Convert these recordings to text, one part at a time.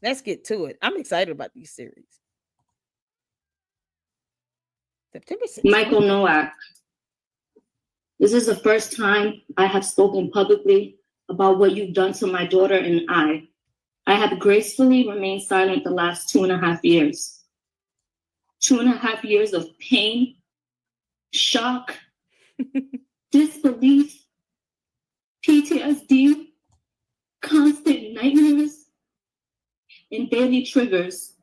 Let's get to it. I'm excited about these series. September 16th. Michael Nowak. This is the first time I have spoken publicly about what you've done to my daughter and I. I have gracefully remained silent the last 2.5 years. 2.5 years of pain, shock, disbelief, PTSD, constant nightmares, and daily triggers.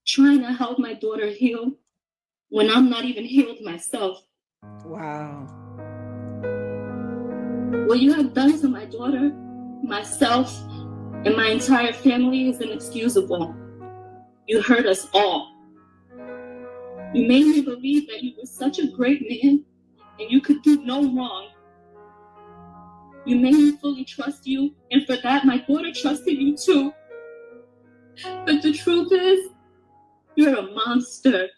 Trying to help my daughter heal when I'm not even healed myself. Wow. What you have done to my daughter, myself, and my entire family is inexcusable. You hurt us all. You made me believe that you were such a great man and you could do no wrong. You made me fully trust you, and for that, my daughter trusted you too. But the truth is, you're a monster.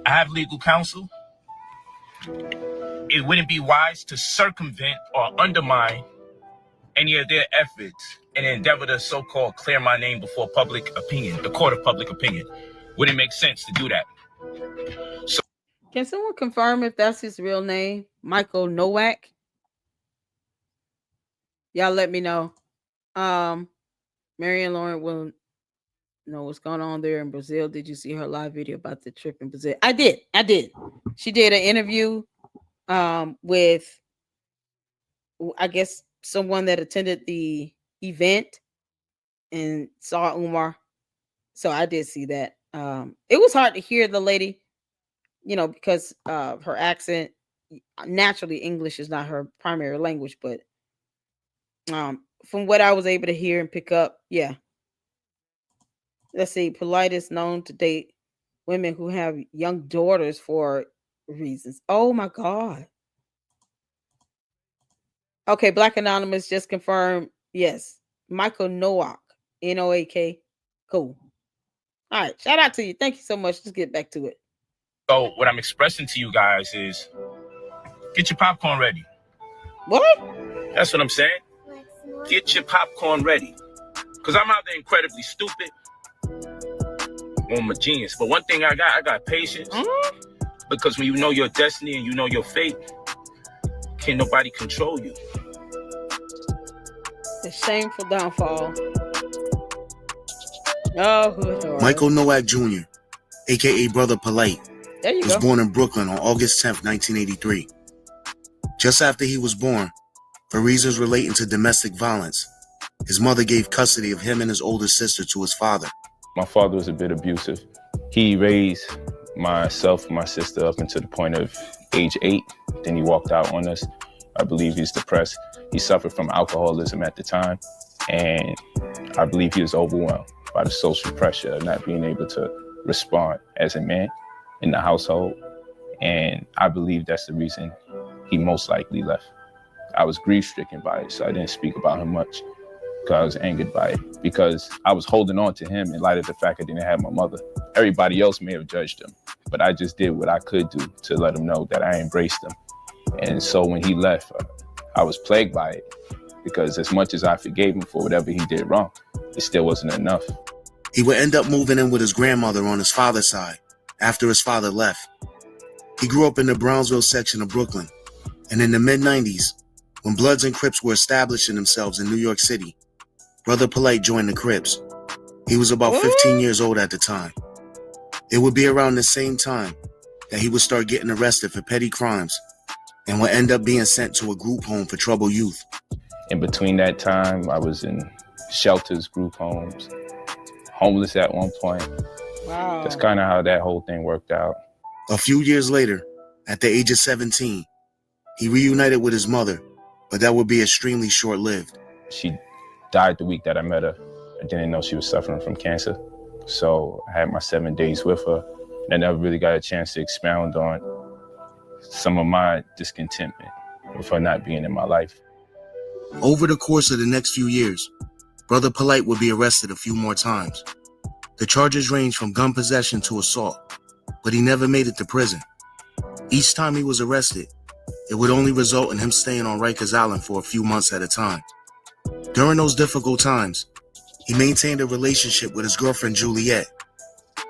I have legal counsel. It wouldn't be wise to circumvent or undermine any of their efforts in an endeavor to so-called clear my name before public opinion, the court of public opinion. Wouldn't make sense to do that. So, can someone confirm if that's his real name, Michael Nowak? Y'all let me know. Marion Lauren will know what's going on there in Brazil. Did you see her live video about the trip in Brazil? I did. She did an interview with, I guess, someone that attended the event and saw Umar. So I did see that. It was hard to hear the lady, because her accent. Naturally, English is not her primary language, but from what I was able to hear and pick up, yeah. Let's see. Polight is known to date women who have young daughters for reasons. Oh my God. Okay, Black Anonymous just confirmed. Yes, Michael Nowak, N-O-A-K. Cool. All right, shout out to you. Thank you so much. Let's get back to it. So what I'm expressing to you guys is, get your popcorn ready. What? That's what I'm saying. Get your popcorn ready. Because I'm out there incredibly stupid. Well, I'm a genius. But one thing I got patience. Mm-hmm. Because when you know your destiny and you know your fate, can't nobody control you. The shameful downfall. Oh, Lord. Michael Nowak Jr., a.k.a. Brother Polight, was born in Brooklyn on August 10th, 1983. Just after he was born, for reasons relating to domestic violence, his mother gave custody of him and his older sister to his father. My father was a bit abusive. He raised myself and my sister up until the point of age 8. Then he walked out on us. I believe he's depressed. He suffered from alcoholism at the time. And I believe he was overwhelmed by the social pressure of not being able to respond as a man in the household. And I believe that's the reason he most likely left. I was grief-stricken by it, so I didn't speak about him much because I was angered by it, because I was holding on to him in light of the fact I didn't have my mother. Everybody else may have judged him, but I just did what I could do to let him know that I embraced him. And so when he left, I was plagued by it, because as much as I forgave him for whatever he did wrong, it still wasn't enough. He would end up moving in with his grandmother on his father's side after his father left. He grew up in the Brownsville section of Brooklyn, and in the mid-90s, when Bloods and Crips were establishing themselves in New York City, Brother Polight joined the Crips. He was about 15 years old at the time. It would be around the same time that he would start getting arrested for petty crimes and would end up being sent to a group home for troubled youth. In between that time, I was in shelters, group homes, homeless at one point. Wow. That's kind of how that whole thing worked out. A few years later, at the age of 17, he reunited with his mother, but that would be extremely short-lived. She died the week that I met her. I didn't know she was suffering from cancer. So I had my 7 days with her. And I never really got a chance to expound on some of my discontentment with her not being in my life. Over the course of the next few years, Brother Polight would be arrested a few more times. The charges ranged from gun possession to assault, but he never made it to prison. Each time he was arrested, it would only result in him staying on Rikers Island for a few months at a time. During those difficult times, He maintained a relationship with his girlfriend Juliet.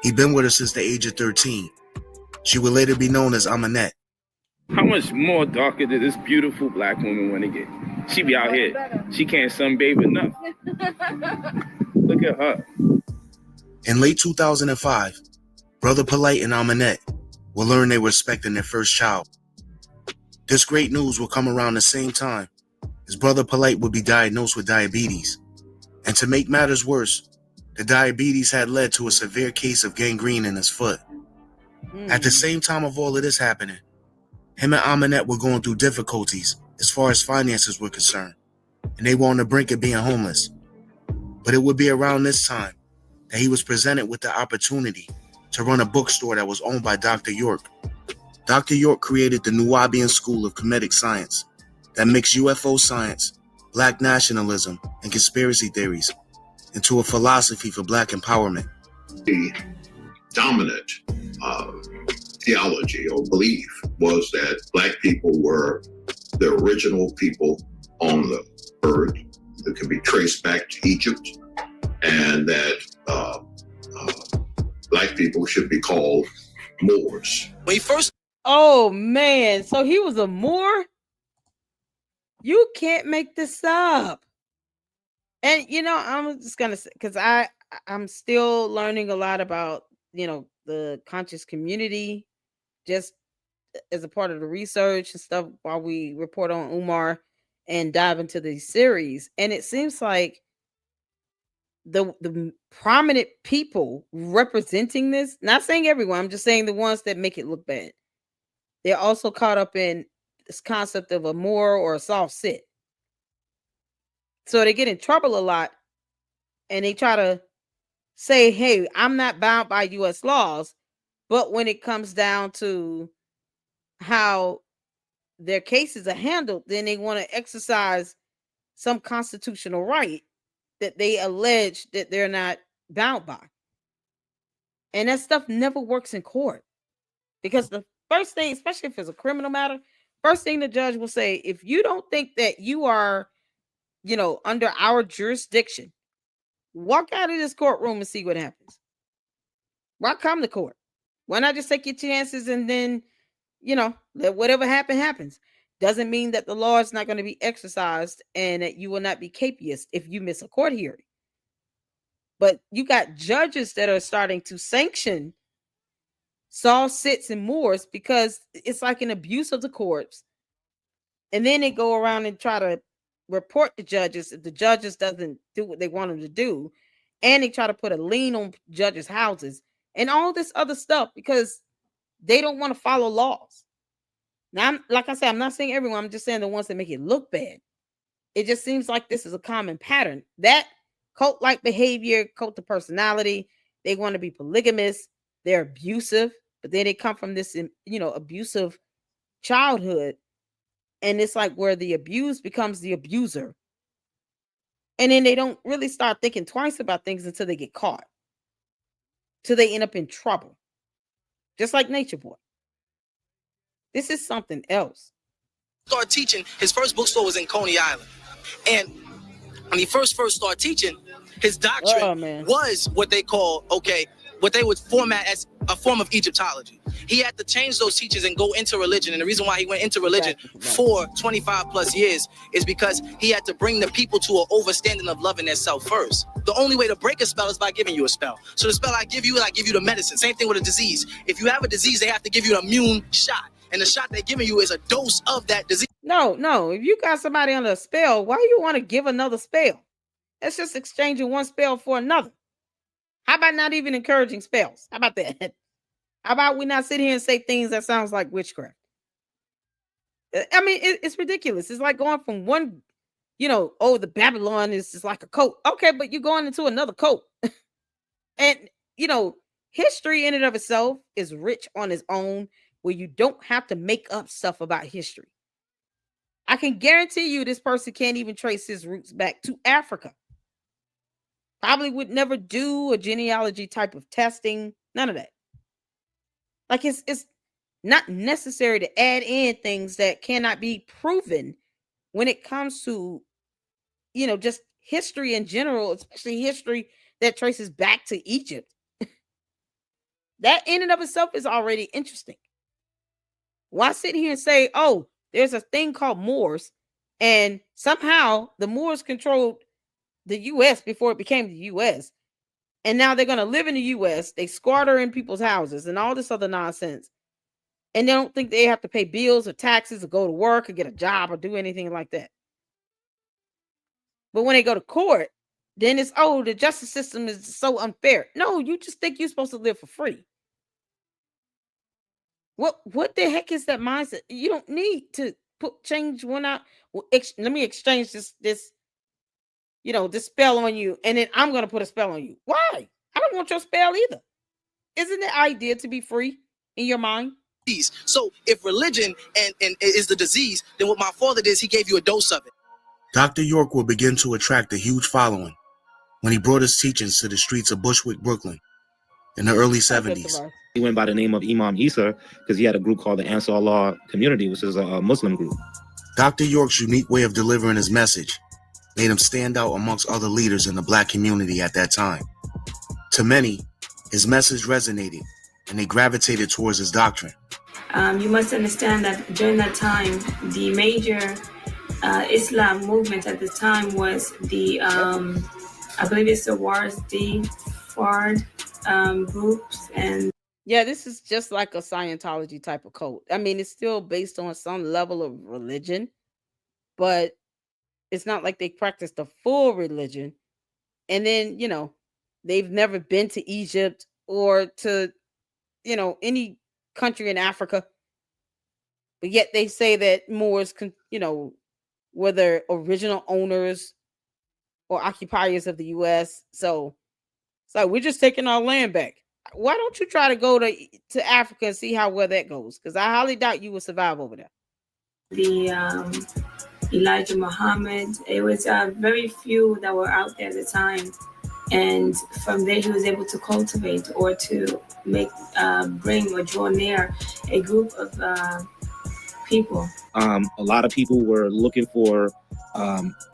He'd been with her since the age of 13. She would later be known as Aminette. How much more darker did this beautiful black woman want to get? She be out here. She can't sunbathe enough. Look at her. In late 2005, Brother Polight and Aminette will learn they were expecting their first child. This great news will come around the same time as Brother Polight would be diagnosed with diabetes. And to make matters worse, the diabetes had led to a severe case of gangrene in his foot. At the same time of all of this happening, him and Aminette were going through difficulties as far as finances were concerned, and they were on the brink of being homeless. But it would be around this time that he was presented with the opportunity to run a bookstore that was owned by Dr. York. Dr. York created the Nuwaubian School of Comedic Science that mixed UFO science, black nationalism, and conspiracy theories into a philosophy for black empowerment. The dominant theology or belief was that black people were the original people on the earth that could be traced back to Egypt, and that black people should be called Moors. Oh man, so he was a Moor? You can't make this up. And I'm just gonna say, because I'm still learning a lot about the conscious community, just as a part of the research and stuff while we report on Umar and dive into these series. And it seems like the prominent people representing this, not saying everyone, I'm just saying the ones that make it look bad, they're also caught up in this concept of a Moor or a soft sit. So they get in trouble a lot and they try to say, hey, I'm not bound by U.S. laws. But when it comes down to how their cases are handled, then they want to exercise some constitutional right that they allege that they're not bound by. And that stuff never works in court. Because the first thing, especially if it's a criminal matter, first thing the judge will say, if you don't think that you are, under our jurisdiction, walk out of this courtroom and see what happens. Why come to court? Why not just take your chances and then, let whatever happens? Doesn't mean that the law is not going to be exercised and that you will not be capious if you miss a court hearing. But you got judges that are starting to sanction soft sits and Moors because it's like an abuse of the courts. And then they go around and try to report the judges if the judges doesn't do what they want them to do. And they try to put a lien on judges' houses and all this other stuff because they don't want to follow laws. Now, like I said, I'm not saying everyone. I'm just saying the ones that make it look bad. It just seems like this is a common pattern. That cult-like behavior, cult of personality, they want to be polygamous. They're abusive, but then they come from this, abusive childhood. And it's like where the abused becomes the abuser. And then they don't really start thinking twice about things until they get caught. Till they end up in trouble. Just like Nature Boy. This is something else. Started teaching, his first bookstore was in Coney Island. And when he first started teaching, his doctrine was what they call, what they would format as a form of Egyptology. He had to change those teachings and go into religion. And the reason why he went into religion for 25 plus years is because he had to bring the people to an overstanding of loving themselves first. The only way to break a spell is by giving you a spell. So the spell I give you the medicine. Same thing with a disease. If you have a disease, they have to give you an immune shot. And the shot they're giving you is a dose of that disease. No. If you got somebody under a spell, why do you want to give another spell? That's just exchanging one spell for another. How about not even encouraging spells? How about that? How about we not sit here and say things that sounds like witchcraft? I mean, it's ridiculous. It's like going from one, the Babylon is just like a cult. Okay, but you're going into another cult. And, history in and of itself is rich on its own, where you don't have to make up stuff about history. I can guarantee you this person can't even trace his roots back to Africa. Probably would never do a genealogy type of testing. None of that. Like it's not necessary to add in things that cannot be proven when it comes to, just history in general, especially history that traces back to Egypt. That in and of itself is already interesting. Why sit here and say, oh, there's a thing called Moors, and somehow the Moors controlled the U.S. before it became the U.S., and now they're going to live in the U.S., they squatter in people's houses and all this other nonsense, and they don't think they have to pay bills or taxes or go to work or get a job or do anything like that. But when they go to court, then it's, oh, the justice system is so unfair. No, you just think you're supposed to live for free. What the heck is that mindset? You don't need to change one out. Let me exchange this this spell on you, and then I'm gonna put a spell on you. Why? I don't want your spell either. Isn't the idea to be free in your mind? So if religion and is the disease, then what my father did is he gave you a dose of it. Dr. York would begin to attract a huge following when he brought his teachings to the streets of Bushwick, Brooklyn in the early 70s. He went by the name of Imam Isa because he had a group called the Ansar Allah Community, which is a Muslim group. Dr. York's unique way of delivering his message made him stand out amongst other leaders in the black community at that time. To many, his message resonated, and they gravitated towards his doctrine. You must understand that during that time, the major Islam movement at the time was the, I believe it's the Wardi Fard groups. And yeah, this is just like a Scientology type of cult. I mean, it's still based on some level of religion, but it's not like they practice the full religion. And then, they've never been to Egypt or to, any country in Africa. But yet they say that Moors, were the original owners or occupiers of the U.S. So it's like, we're just taking our land back. Why don't you try to go to Africa and see how well that goes? Because I highly doubt you will survive over there. The Elijah Muhammad, it was very few that were out there at the time. And from there, he was able to cultivate or to make, bring or draw near a group of people. A lot of people were looking for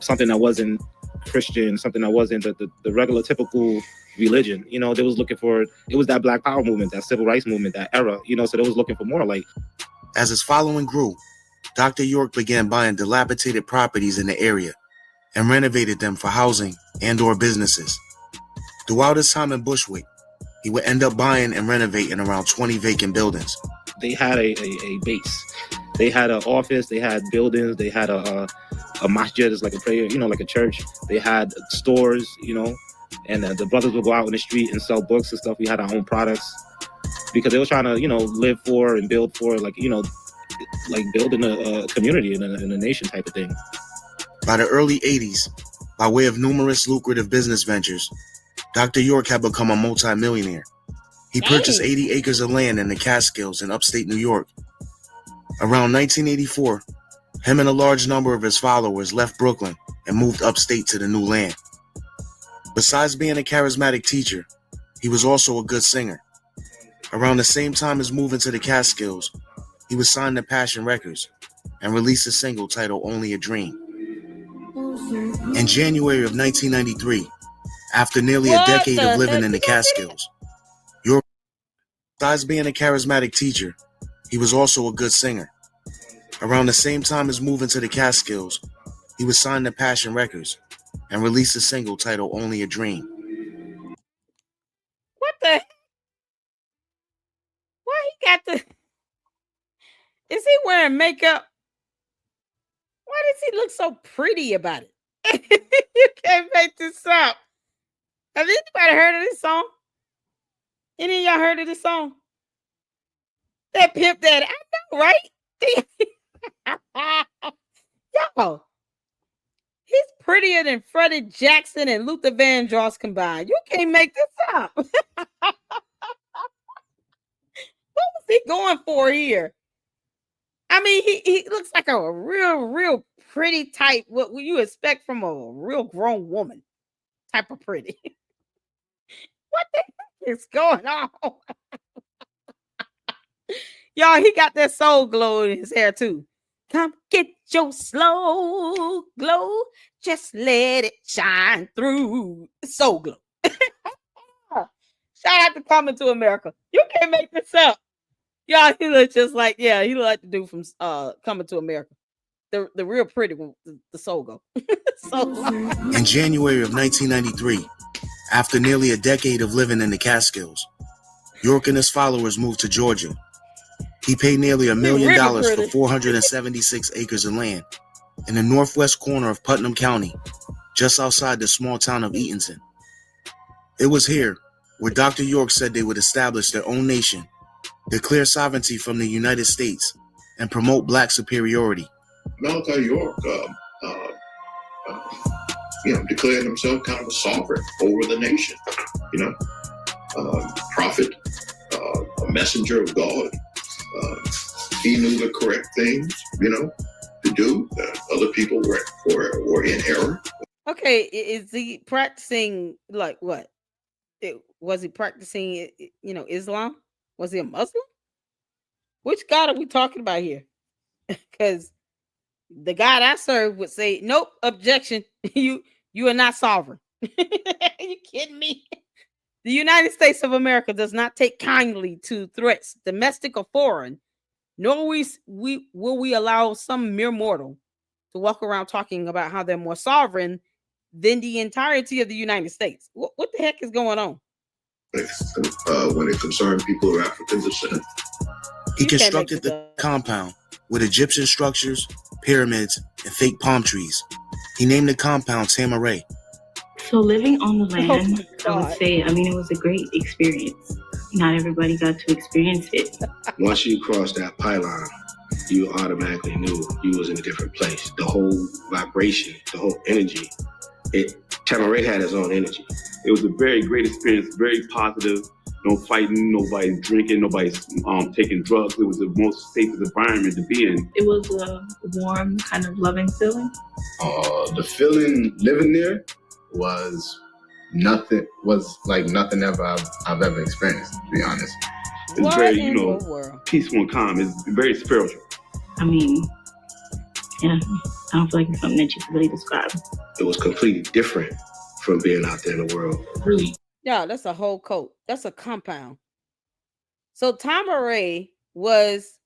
something that wasn't Christian, something that wasn't the regular typical religion. They was looking for, it was that Black Power movement, that civil rights movement, that era, so they was looking for more. Like, as his following grew, Dr. York began buying dilapidated properties in the area and renovated them for housing and or businesses. Throughout his time in Bushwick, he would end up buying and renovating around 20 vacant buildings. They had a base. They had an office, they had buildings, they had a masjid, it's like a prayer, like a church. They had stores, and the brothers would go out in the street and sell books and stuff. We had our own products because they were trying to, live for and build for, like building a community and a nation type of thing. By the early 80s, by way of numerous lucrative business ventures, Dr. York had become a multimillionaire. He purchased 80 acres of land in the Catskills in upstate New York. Around 1984, him and a large number of his followers left Brooklyn and moved upstate to the new land. Besides being a charismatic teacher, he was also a good singer. Around the same time as moving to the Catskills, he was signed to Passion Records and released a single titled Only a Dream. In January of 1993, after nearly a decade of living in the Catskills, York, besides being a charismatic teacher, he was also a good singer. Around the same time as moving to the Catskills, he was signed to Passion Records and released a single titled Only a Dream. What the? Why he got the? Is he wearing makeup? Why does he look so pretty about it? You can't make this up. Have anybody heard of this song? Any of y'all heard of this song? That Pimp Daddy, I know, right? Yo, he's prettier than Freddie Jackson and Luther Vandross combined. You can't make this up. What was he going for here? I mean, he looks like a real pretty type. What would you expect from a real grown woman type of pretty? What the heck is going on? Y'all, he got that soul glow in his hair too. Come get your slow glow. Just let it shine through. Soul Glow. Shout out to Coming to America. You can't make this up. Y'all, he look just like, yeah, he look like the dude from Coming to America. The real pretty one, the Soul Glow. In January of 1993, after nearly a decade of living in the Catskills, York and his followers moved to Georgia. He paid nearly $1 million for 476 acres of land in the northwest corner of Putnam County, just outside the small town of Eatonton. It was here where Dr. York said they would establish their own nation, declare sovereignty from the United States, and promote black superiority. Malachi York, declared himself kind of a sovereign over the nation, prophet, a messenger of God. He knew the correct things, to do. Other people were in error. Okay, is he practicing like what? Was he practicing, Islam? Was he a Muslim? Which God are we talking about here? Because the God I serve would say, nope, objection. You are not sovereign. Are you kidding me? The United States of America does not take kindly to threats, domestic or foreign, nor will we allow some mere mortal to walk around talking about how they're more sovereign than the entirety of the United States. What the heck is going on? When it concerned people of African descent. He constructed the compound with Egyptian structures, pyramids, and fake palm trees. He named the compound Tamaray. So living on the land, I would say, it was a great experience. Not everybody got to experience it. Once you crossed that pylon, you automatically knew you was in a different place. The whole vibration, the whole energy, Tamaray had its own energy. It was a very great experience, very positive. No fighting, nobody drinking, nobody's taking drugs. It was the most safest environment to be in. It was a warm, kind of loving feeling. The feeling living there was like nothing ever I've ever experienced, to be honest. It's very, peaceful and calm. It's very spiritual. I don't feel like it's something that you can really describe. It was completely different from being out there in the world. Really. Yeah, that's a whole coat. That's a compound. So Tamaray was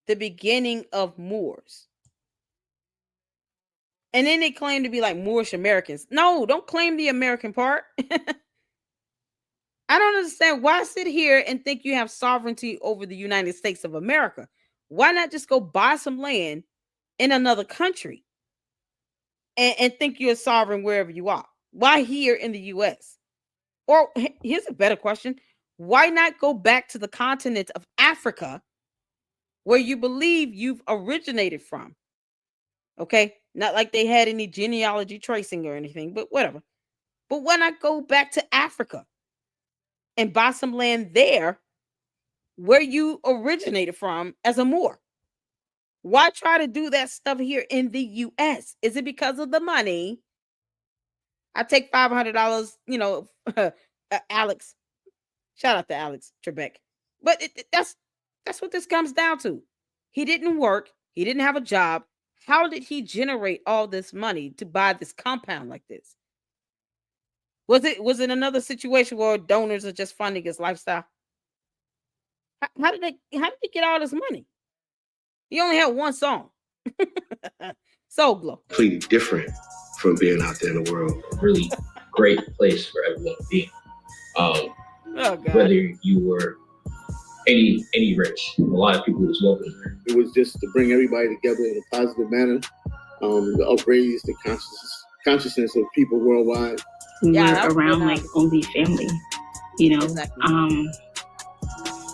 the beginning of Moors. And then they claim to be like Moorish Americans. No, don't claim the American part. I don't understand. Why sit here and think you have sovereignty over the United States of America? Why not just go buy some land in another country and think you're sovereign wherever you are? Why here in the U.S.? Or here's a better question. Why not go back to the continent of Africa where you believe you've originated from? Okay, not like they had any genealogy tracing or anything, but whatever. But why not go back to Africa and buy some land there where you originated from as a Moor? Why try to do that stuff here in the U.S.? Is it because of the money? I take $500, Alex. Shout out to Alex Trebek. But that's what this comes down to. He didn't work. He didn't have a job. How did he generate all this money to buy this compound like this? Was it another situation where donors are just funding his lifestyle? How did they get all this money? He only had one song. Soul Glow. Completely different from being out there in the world. Really great place for everyone to be. Whether you were any rich, a lot of people was welcome here. It was just to bring everybody together in a positive manner, to upraise the consciousness of people worldwide. We were around like only family, Exactly.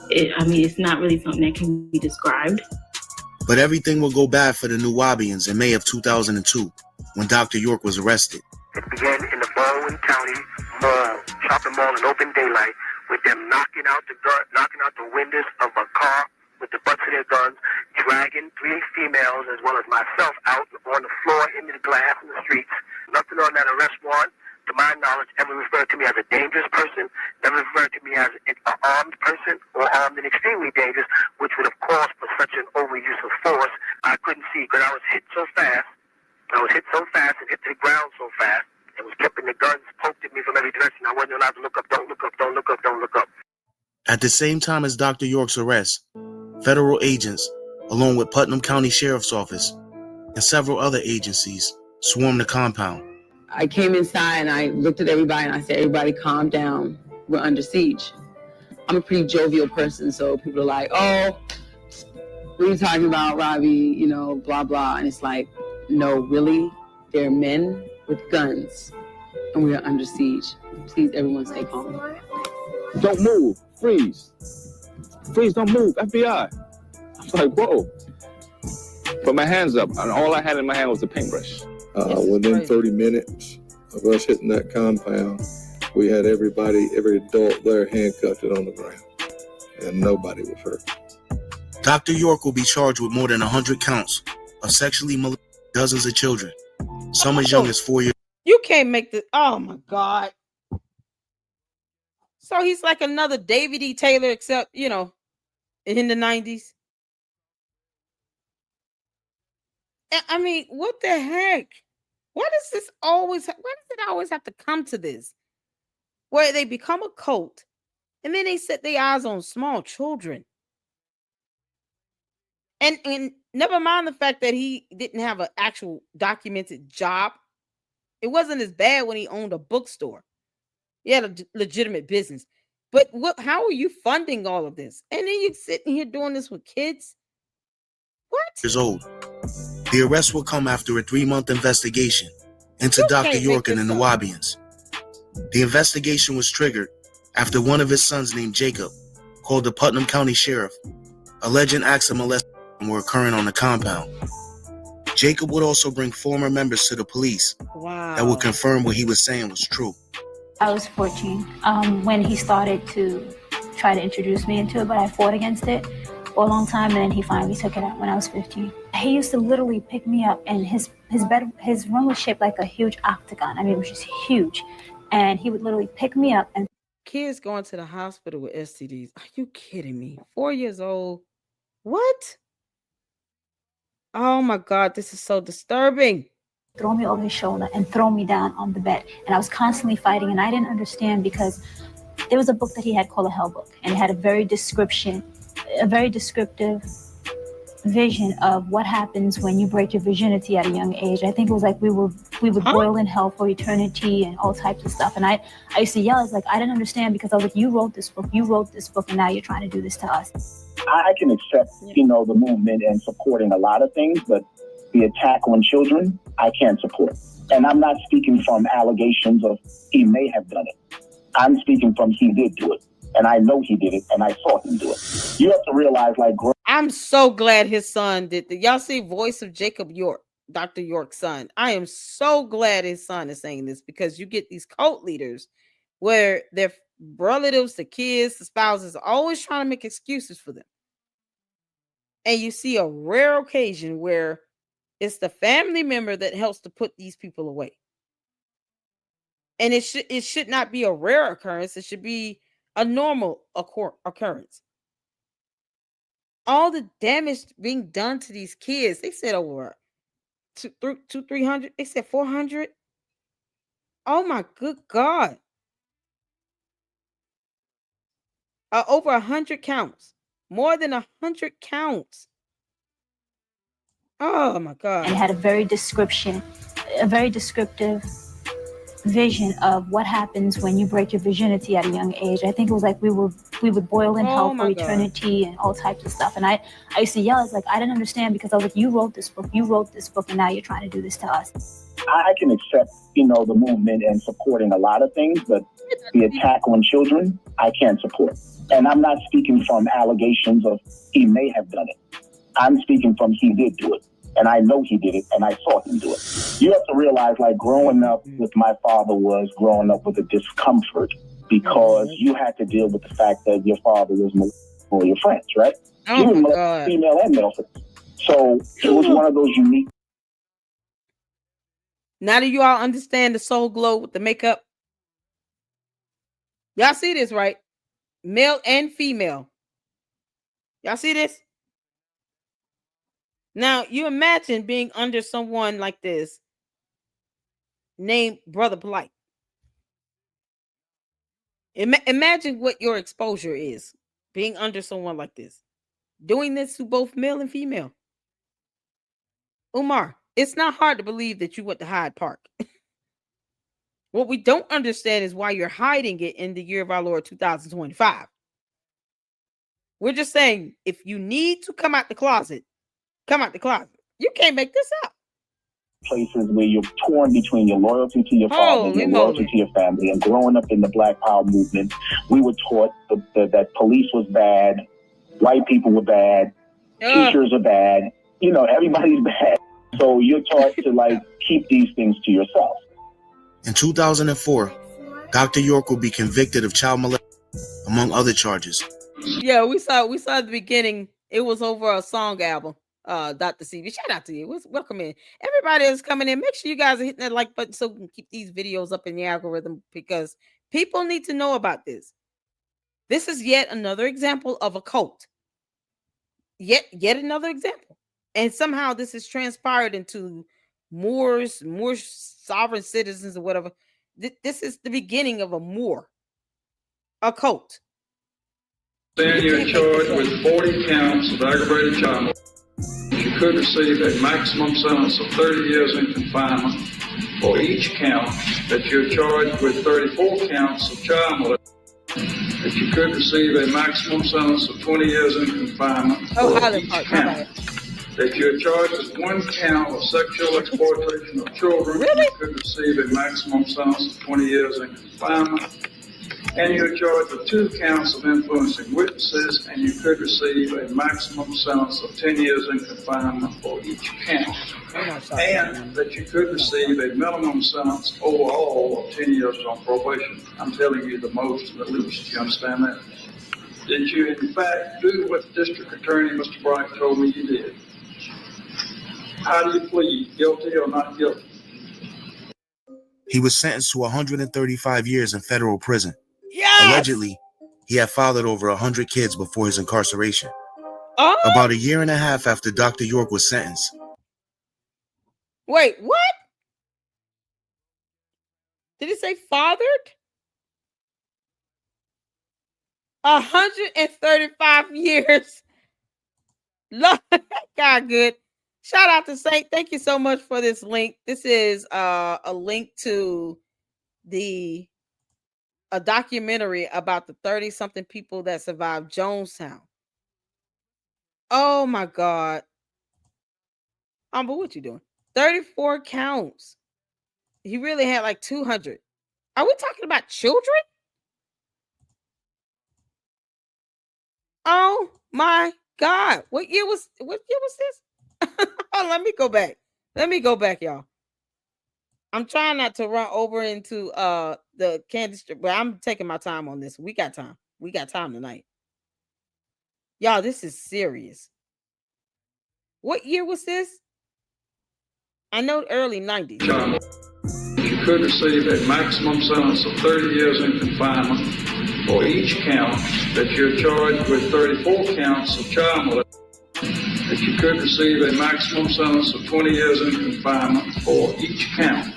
It's not really something that can be described. But everything will go bad for the Nuwaubians in May of 2002 when Dr. York was arrested. It began in the Baldwin County Mall, shopping mall in open daylight, with them knocking out the windows of a car with the butts of their guns, dragging 3 females as well as myself out on the floor into the glass in the streets. Nothing on that arrest warrant, to my knowledge, ever referred to me as a dangerous person, never referred to me as an armed person or armed and extremely dangerous, which would have caused for such an overuse of force. I couldn't feet because I was hit so fast. I was hit so fast and hit to the ground so fast. And was kept in the guns poked at me from every direction. I wasn't allowed to look up. Don't look up. Don't look up. Don't look up. At the same time as Dr. York's arrest, federal agents, along with Putnam County Sheriff's Office and several other agencies, swarmed the compound. I came inside and I looked at everybody and I said, everybody calm down. We're under siege. I'm a pretty jovial person, so people are like, oh, what are you talking about, Robbie? You know, blah, blah. And it's like, no, really? There are men with guns and we are under siege. Please, everyone stay calm. Don't move. Freeze. Freeze, don't move. FBI. I was like, whoa. Put my hands up, and all I had in my hand was a paintbrush. Within 30 minutes of us hitting that compound, we had every adult there handcuffed on the ground, and nobody was hurt. Dr. York will be charged with more than 100 counts of sexually molesting dozens of children, some as young as 4 years. You can't make this. Oh my God. So he's like another David E. Taylor, except, you know, in the 90s. I mean, what the heck? Why does it always have to come to this? Where they become a cult and then they set their eyes on small children. And never mind the fact that he didn't have an actual documented job. It wasn't as bad when he owned a bookstore. He had a legitimate business. But how are you funding all of this? And then you're sitting here doing this with kids? What? Years old. The arrest will come after a 3-month investigation into Dr. York and the Nuwaubians. The investigation was triggered after one of his sons named Jacob called the Putnam County Sheriff, alleging acts of molestation were occurring on the compound. Jacob would also bring former members to the police that would confirm what he was saying was true. I was 14 when he started to try to introduce me into it, but I fought against it for a long time, and then he finally took it out when I was 15. He used to literally pick me up, and his room was shaped like a huge octagon. I mean, it was just huge, and he would literally pick me up. And kids going to the hospital with STDs. Are you kidding me? 4 years old. What? Oh my God, this is so disturbing. Throw me over his shoulder and throw me down on the bed. And I was constantly fighting, and I didn't understand because there was a book that he had called a Hell Book, and it had a very descriptive vision of what happens when you break your virginity at a young age. I think it was like we would boil in hell for eternity and all types of stuff. And I used to yell. I was like, I didn't understand because I was like, you wrote this book, and now you're trying to do this to us. I can accept, the movement and supporting a lot of things, but the attack on children, I can't support. And I'm not speaking from allegations of he may have done it. I'm speaking from he did do it. And I know he did it, and I saw him do it. You have to realize, I'm so glad his son did that. Y'all see Voice of Jacob York, Dr. York's son. I am so glad his son is saying this, because you get these cult leaders where their relatives, the kids, the spouses are always trying to make excuses for them. And you see a rare occasion where it's the family member that helps to put these people away. And it should not be a rare occurrence. It should be a normal occurrence. All the damage being done to these kids, they said over 300. They said 400. Oh my good God. Over 100 counts. More than 100 counts. Oh my God. And it had a very descriptive vision of what happens when you break your virginity at a young age. I think it was like we would boil in hell for eternity and all types of stuff. And I used to yell. I was like, I didn't understand because I was like, you wrote this book, and now you're trying to do this to us. I can accept, the movement and supporting a lot of things, but the attack on children, I can't support. And I'm not speaking from allegations of he may have done it. I'm speaking from he did do it. And I know he did it, and I saw him do it. You have to realize, growing up with my father was growing up with a discomfort because you had to deal with the fact that your father was molesting your friends, right? He was molesting female and male friends. So it was one of those unique. Now do you all understand the soul glow with the makeup? Y'all see this, right? Male and female. Y'all see this? Now, you imagine being under someone like this named Brother Polight. Imagine what your exposure is being under someone like this, doing this to both male and female. Umar, it's not hard to believe that you went to Hyde Park. What we don't understand is why you're hiding it in the year of our Lord 2025. We're just saying, if you need to come out the closet, come out the closet. You can't make this up. Places where you're torn between your loyalty to your father and your loyalty to your family. And growing up in the Black Power movement, we were taught that police was bad, white people were bad, teachers are bad, everybody's bad. So you're taught to keep these things to yourself. In 2004, Dr. York will be convicted of child molestation, among other charges. Yeah, we saw at the beginning, it was over a song album. Dr. CV, shout out to you. Welcome in. Everybody is coming in. Make sure you guys are hitting that like button so we can keep these videos up in the algorithm, because people need to know about this. This is yet another example of a cult. Yet another example. And somehow this has transpired into more sovereign citizens or whatever. This is the beginning of a cult. Then you're charged with 40 counts of aggravated child molestation. You could receive a maximum sentence of 30 years in confinement for each count. That you're charged with 34 counts of child molestation. That you could receive a maximum sentence of 20 years in confinement for each count. That you're charged with 1 count of sexual exploitation of children. Really? You could receive a maximum sentence of 20 years in confinement. And you're charged with 2 counts of influencing witnesses, and you could receive a maximum sentence of 10 years in confinement for each count. And that you could receive a minimum sentence overall of 10 years on probation. I'm telling you the most and the least. You understand that? Did you, in fact, do what the district attorney, Mr. Bright, told me you did? How do you plead, guilty or not guilty? He was sentenced to 135 years in federal prison. Yes! Allegedly, he had fathered over 100 kids before his incarceration. About a year and a half after Dr. York was sentenced. Wait, what? Did it say fathered? 135 years. Lord, God good. Shout out to Saint. Thank you so much for this link. This is a link to a documentary about the 30-something people that survived Jonestown. Oh my God. But what you doing? 34 counts. He really had like 200. Are we talking about children? Oh my God. What year was this? Oh, let me go back, y'all. I'm trying not to run over into the candy strip, but I'm taking my time on this. We got time. We got time tonight. Y'all, this is serious. What year was this? I know early 90s. You could receive a maximum sentence of 30 years in confinement for each count. That you're charged with 34 counts of child molestation. That you could receive a maximum sentence of 20 years in confinement for each count.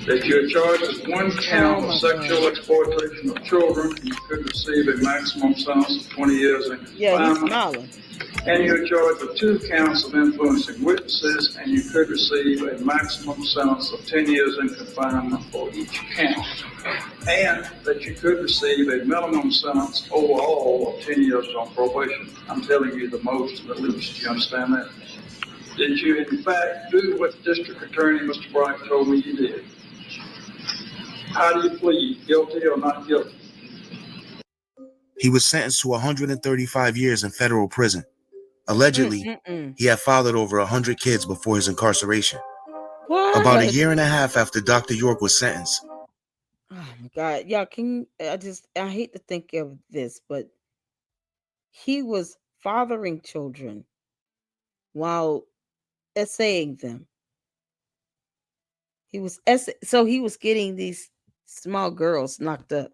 That you're charged with 1 count of sexual exploitation of children. You could receive a maximum sentence of 20 years in confinement. Yeah, he's smiling. And you're charged with 2 counts of influencing witnesses, and you could receive a maximum sentence of 10 years in confinement for each count. And that you could receive a minimum sentence overall of 10 years on probation. I'm telling you the most and the least. You understand that? Did you, in fact, do what the district attorney, Mr. Bright, told me you did? How do you plead, guilty or not guilty? He was sentenced to 135 years in federal prison. Allegedly, he had fathered over 100 kids before his incarceration. What? About a year and a half after Dr. York was sentenced. Oh my God. Y'all, I hate to think of this, but he was fathering children while essaying them. He was getting these small girls knocked up.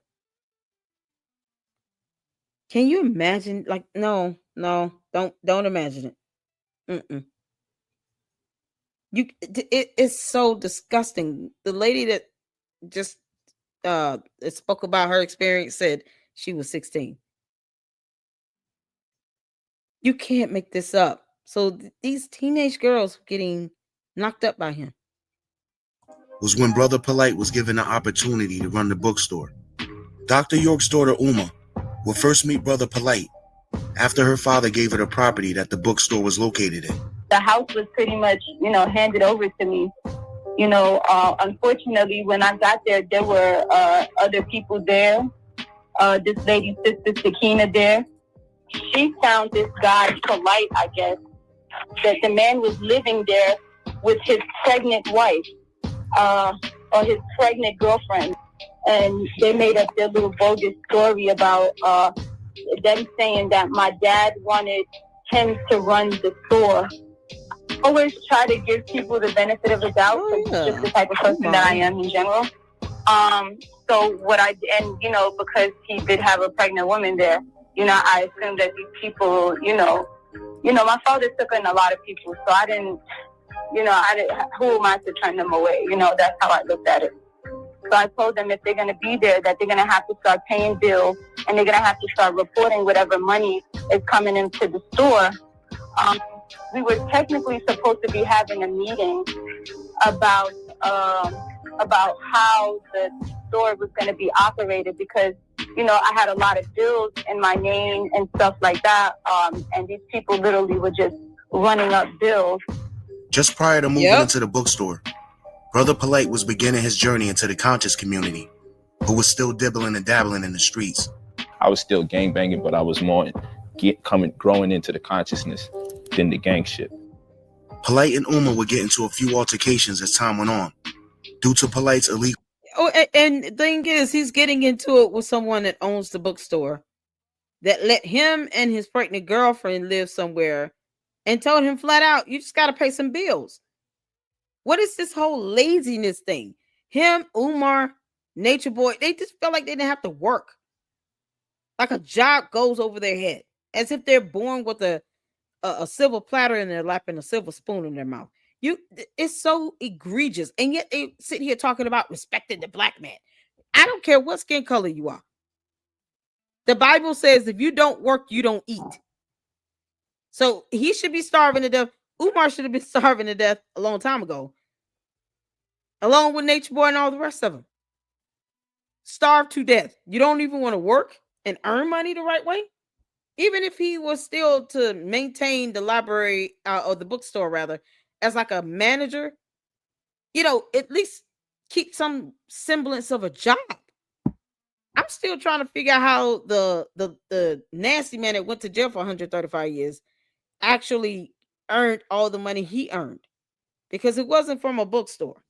Can you imagine? Like, no, don't imagine it. It's so disgusting. The lady that just spoke about her experience said she was 16. You can't make this up. So these teenage girls getting knocked up by him. Was when Brother Polight was given the opportunity to run the bookstore. Dr. York's daughter Uma would first meet Brother Polight after her father gave her the property that the bookstore was located in. The house was pretty much, handed over to me. Unfortunately, when I got there, there were other people there. This lady's sister, Sakina, there. She found this guy, Polight, I guess, that the man was living there with his pregnant wife, or his pregnant girlfriend. And they made up their little bogus story about them saying that my dad wanted him to run the store. Always try to give people the benefit of the doubt, because it's just the type of person that I am in general. So what I did, and because he did have a pregnant woman there, I assumed that these people, my father took in a lot of people, so I didn't, who am I to turn them away? That's how I looked at it. So I told them if they're going to be there, that they're going to have to start paying bills, and they're going to have to start reporting whatever money is coming into the store. We were technically supposed to be having a meeting about how the store was going to be operated, because I had a lot of bills in my name and stuff like that, and these people literally were just running up bills. Just prior to moving into the bookstore, Brother Polight was beginning his journey into the conscious community, but was still dibbling and dabbling in the streets. I was still gangbanging, but I was more growing into the consciousness than the gang shit. Polight and Uma would get into a few altercations as time went on, due to Polight's illegal. Oh, and the thing is, he's getting into it with someone that owns the bookstore, that let him and his pregnant girlfriend live somewhere, and told him flat out, you just got to pay some bills. What is this whole laziness thing? Him, Umar, Nature Boy, they just felt like they didn't have to work. Like a job goes over their head, as if they're born with a silver platter in their lap and a silver spoon in their mouth. It's so egregious. And yet they sit here talking about respecting the black man. I don't care what skin color you are. The Bible says if you don't work, you don't eat. So he should be starving to death. Umar should have been starving to death a long time ago, along with Nature Boy and all the rest of them. Starved to death. You don't even want to work and earn money the right way? Even if he was still to maintain the library, or the bookstore rather, as like a manager, at least keep some semblance of a job. I'm still trying to figure out how the nasty man that went to jail for 135 years actually earned all the money he earned, because it wasn't from a bookstore.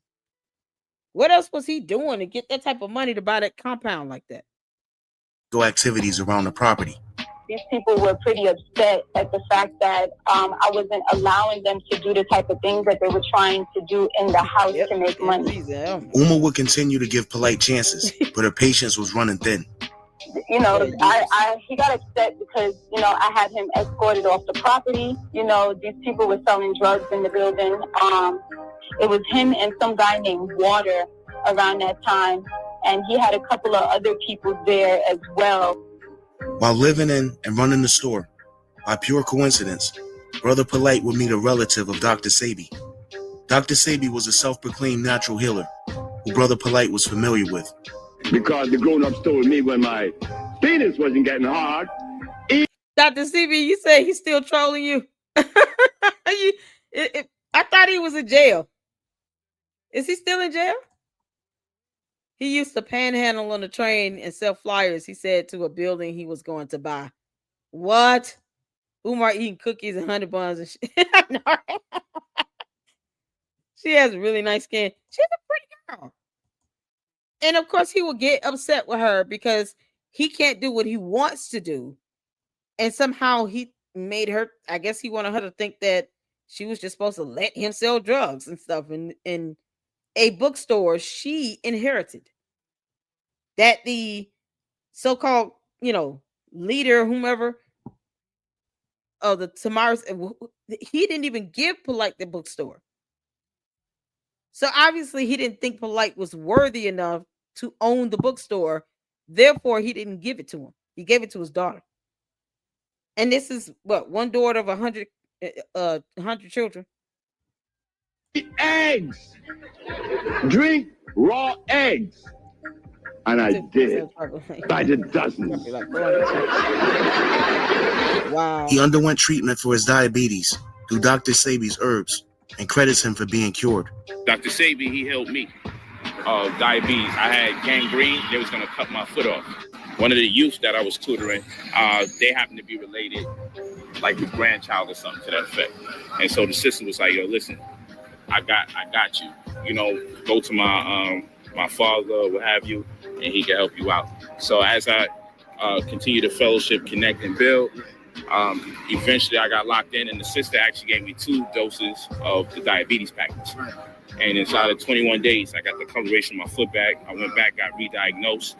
What else was he doing to get that type of money to buy that compound like that? Go activities around the property. These people were pretty upset at the fact that I wasn't allowing them to do the type of things that they were trying to do in the house to make money. Uma would continue to give Polight chances, but her patience was running thin. He got upset because, I had him escorted off the property. These people were selling drugs in the building. It was him and some guy named Water around that time. And he had a couple of other people there as well. While living in and running the store, by pure coincidence, Brother Polight would meet a relative of Dr. Sabi. Dr. Sabi was a self-proclaimed natural healer who Brother Polight was familiar with. Because the grown-ups told me when my penis wasn't getting hard. Dr. Sabi, you say he's still trolling you? I thought he was in jail. Is he still in jail? He used to panhandle on the train and sell flyers, he said, to a building he was going to buy. What? Umar eating cookies and honey buns and shit. She has really nice skin. She's a pretty girl. And of course, he would get upset with her because he can't do what he wants to do. And somehow he made her, I guess he wanted her to think that she was just supposed to let him sell drugs and stuff in a bookstore she inherited. That the so-called, leader, whomever, of the Tamaris, he didn't even give Polight the bookstore. So obviously he didn't think Polight was worthy enough to own the bookstore. Therefore, he didn't give it to him. He gave it to his daughter. And this is what, one daughter of 100 children. Eat eggs. Drink raw eggs. And I did. By the dozens. Wow. He underwent treatment for his diabetes through Dr. Sebi's herbs and credits him for being cured. Dr. Sebi, he helped me. Diabetes. I had gangrene. They was going to cut my foot off. One of the youth that I was tutoring, they happened to be related, like his grandchild or something to that effect. And so the sister was like, yo, listen, I got you. You know, go to my father, what have you, and he can help you out. So as I continue to fellowship, connect, and build, eventually I got locked in, and the sister actually gave me 2 doses of the diabetes package. And inside of 21 days, I got the coloration of my foot back. I went back, got re-diagnosed,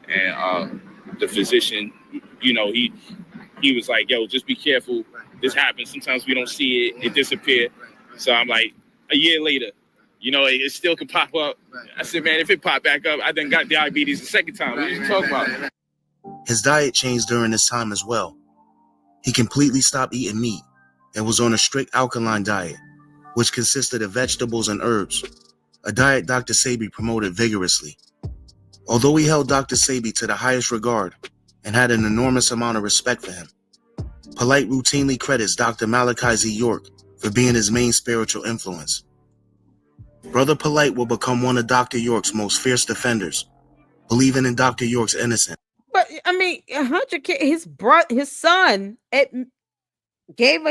and the physician, you know, he was like, yo, just be careful. This happens. Sometimes we don't see it. It disappears. So I'm like, a year later, you know, it still could pop up. I said, man, if it popped back up, I then got diabetes the second time. What are you talking about? His diet changed during this time as well. He completely stopped eating meat and was on a strict alkaline diet, which consisted of vegetables and herbs, a diet Dr. Sebi promoted vigorously. Although he held Dr. Sebi to the highest regard and had an enormous amount of respect for him, Polight routinely credits Dr. Malachi Z. York for being his main spiritual influence. Brother Polight will become one of Dr. York's most fierce defenders, believing in Dr. York's innocence. But I mean, 100 kids, his son gave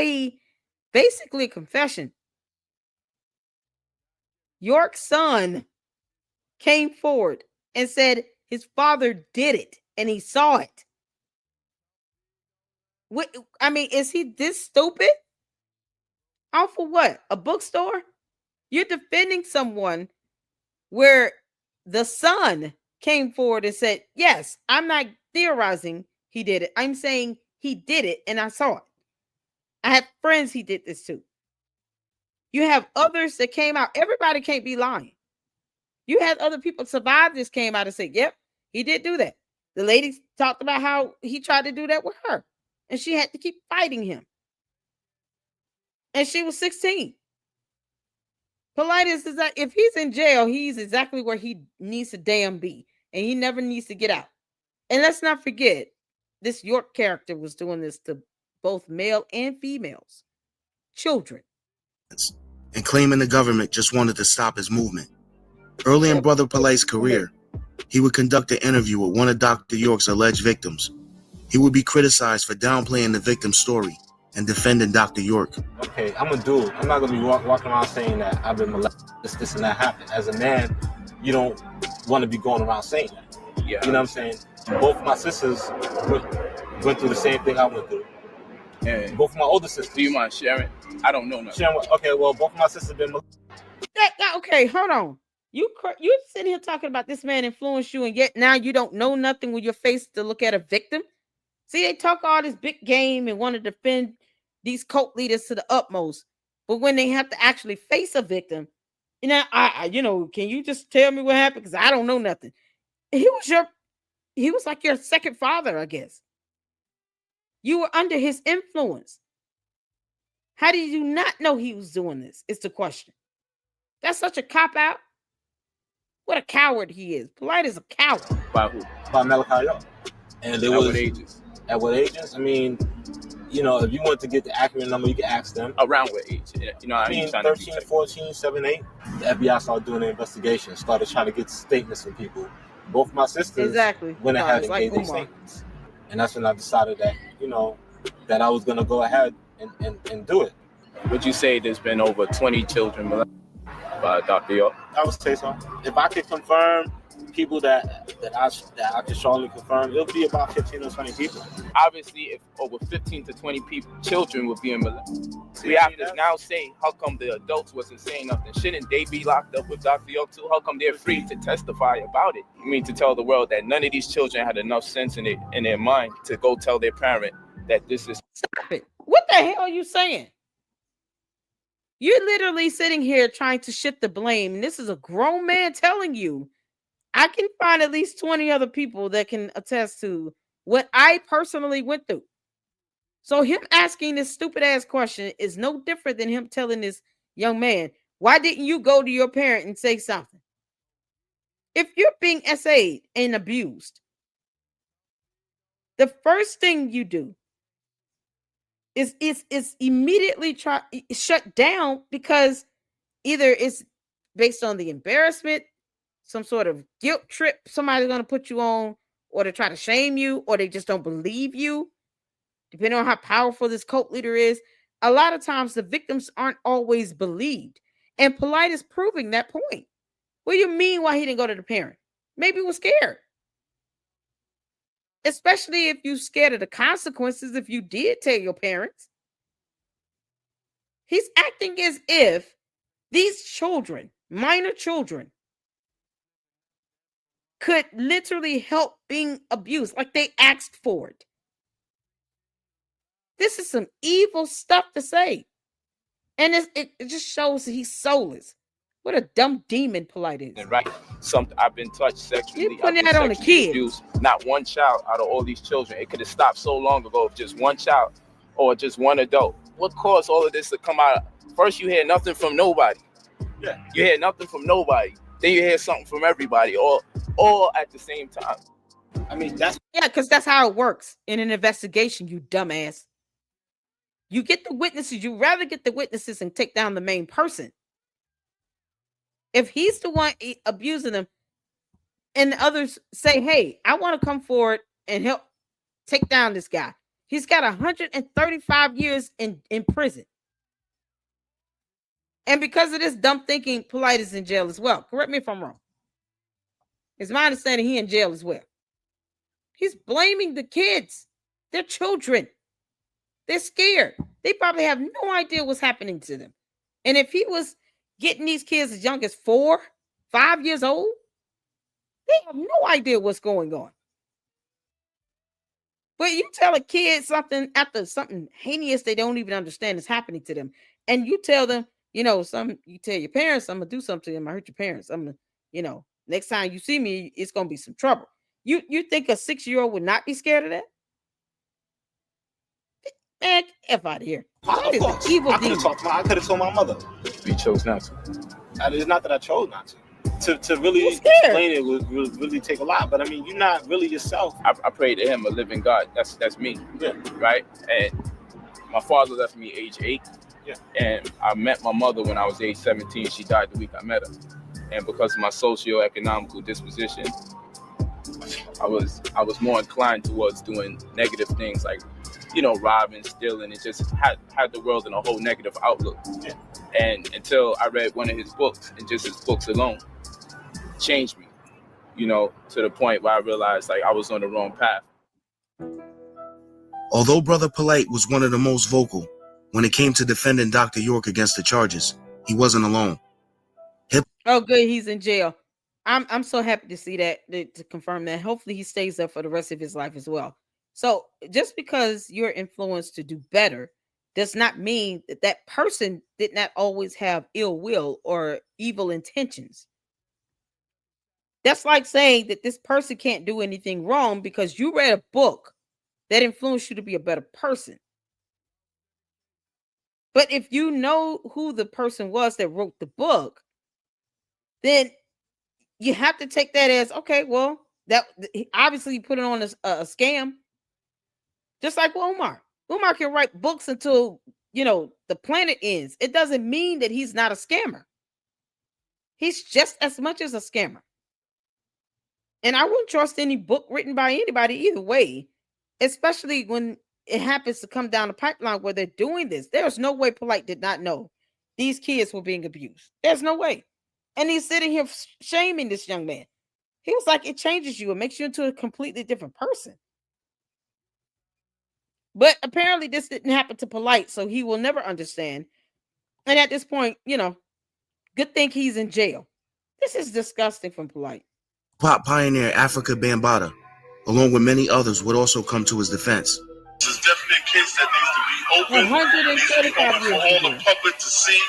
basically a confession. York's son came forward and said his father did it and he saw it. What, I mean, is he this stupid? All for what? A bookstore? You're defending someone where the son came forward and said, yes, I'm not theorizing he did it. I'm saying he did it and I saw it. I have friends he did this to. You have others that came out. Everybody can't be lying. You had other people survive this came out and said, yep, he did do that. The lady talked about how he tried to do that with her and she had to keep fighting him. And she was 16. Polight is that if he's in jail, he's exactly where he needs to damn be. And he never needs to get out. And let's not forget, this York character was doing this to both male and females, children. And claiming the government just wanted to stop his movement. Early in Brother Polight's career, he would conduct an interview with one of Dr. York's alleged victims. He would be criticized for downplaying the victim's story and defending Dr. York. Okay, I'm a dude. I'm not gonna be walking around saying that I've been molested, this and that happened. As a man, you don't want to be going around saying that. Yeah. You know what I'm saying? Both my sisters went through the same thing I went through. And both of my older sisters. Do you mind sharing? I don't know nothing. Okay, well, both of my sisters have been molested. Okay, hold on. You sitting here talking about this man influenced you, and yet now you don't know nothing with your face to look at a victim. See, they talk all this big game and want to defend these cult leaders to the utmost, but when they have to actually face a victim, you know, can you just tell me what happened? Because I don't know nothing. He was like your second father, I guess. You were under his influence. How did you not know he was doing this? Is the question. That's such a cop out. What a coward he is. Polight is a coward. By who? By Malachi York. And there was what ages? At what ages? I mean, you know, if you want to get the accurate number, you can ask them. Around what age? You know, I mean, 13, 14, 7, 8. The FBI started doing an investigation, started trying to get statements from people. Both my sisters went ahead and gave their statements. And that's when I decided that, you know, that I was going to go ahead and do it. Would you say there's been over 20 children molested by Dr. York? I would say so. If I could confirm people that I could strongly confirm, it'll be about 15 or 20 people. Obviously, if over 15 to 20 children were being molested, we have to now say, how come the adults wasn't saying nothing? Shouldn't they be locked up with Dr. York too? How come they're free to testify about it? You mean to tell the world that none of these children had enough sense in their mind to go tell their parent that this is... Stop it. What the hell are you saying? You're literally sitting here trying to shift the blame. And this is a grown man telling you. I can find at least 20 other people that can attest to what I personally went through. So him asking this stupid ass question is no different than him telling this young man, why didn't you go to your parent and say something? If you're being SA'd and abused, the first thing you do is immediately shut down, because either it's based on the embarrassment, some sort of guilt trip somebody's going to put you on, or to try to shame you, or they just don't believe you, depending on how powerful this cult leader is. A lot of times the victims aren't always believed. And Polight is proving that point. What do you mean why he didn't go to the parent? Maybe he was scared. Especially if you're scared of the consequences if you did tell your parents. He's acting as if these children, minor children, could literally help being abused, like they asked for it. This is some evil stuff to say. And it just shows that he's soulless. What a dumb demon Polight is. Right. I've been touched sexually. You're putting that on the kids. Abused. Not one child out of all these children. It could have stopped so long ago if just one child or just one adult. What caused all of this to come out? First, you hear nothing from nobody. Yeah. You hear nothing from nobody. Then you hear something from everybody, all at the same time. I mean, because that's how it works in an investigation, you dumbass. You get the witnesses. You rather get the witnesses and take down the main person. If he's the one abusing them, and the others say, hey, I want to come forward and help take down this guy. He's got 135 years in prison. And because of this dumb thinking, Polight is in jail as well. Correct me if I'm wrong. It's my understanding he in jail as well. He's blaming the kids. They're children. They're scared. They probably have no idea what's happening to them. And if he was getting these kids as young as 4, 5 years old, they have no idea what's going on. But you tell a kid something after something heinous they don't even understand is happening to them. And you tell them, you tell your parents, I'm going to do something to them. I hurt your parents. Next time you see me, it's going to be some trouble. You think a 6-year-old would not be scared of that? Man, F out of here. That is an evil demon. I could have told my mother. You chose not to. It's not that I chose not to. To really explain it would really take a lot. But I mean, you're not really yourself. I pray to him, a living God. That's me. Yeah. Right? And my father left me age 8. Yeah. And I met my mother when I was age 17. She died the week I met her. And because of my socioeconomical disposition, I was more inclined towards doing negative things like, robbing, stealing, and just had the world in a whole negative outlook. Yeah. And until I read one of his books, and just his books alone changed me, to the point where I realized like I was on the wrong path. Although Brother Polight was one of the most vocal when it came to defending Dr. York against the charges, he wasn't alone. Oh, good, he's in jail. I'm so happy to see that, to confirm that. Hopefully he stays there for the rest of his life as well. So just because you're influenced to do better does not mean that that person did not always have ill will or evil intentions. That's like saying that this person can't do anything wrong because you read a book that influenced you to be a better person. But if you know who the person was that wrote the book, then you have to take that as, okay, well, that obviously put it on a scam. Just like Omar. Omar can write books until, the planet ends. It doesn't mean that he's not a scammer. He's just as much as a scammer. And I wouldn't trust any book written by anybody either way, especially when it happens to come down the pipeline where they're doing this. There's no way Polight did not know these kids were being abused. There's no way. And he's sitting here shaming this young man. He was like, it changes you. It makes you into a completely different person. But apparently this didn't happen to Polight, so he will never understand. And at this point, good thing he's in jail. This is disgusting from Polight. Pop pioneer Africa Bambaataa, along with many others, would also come to his defense. This is definitely a case that needs to be open. 135 years for all the public to see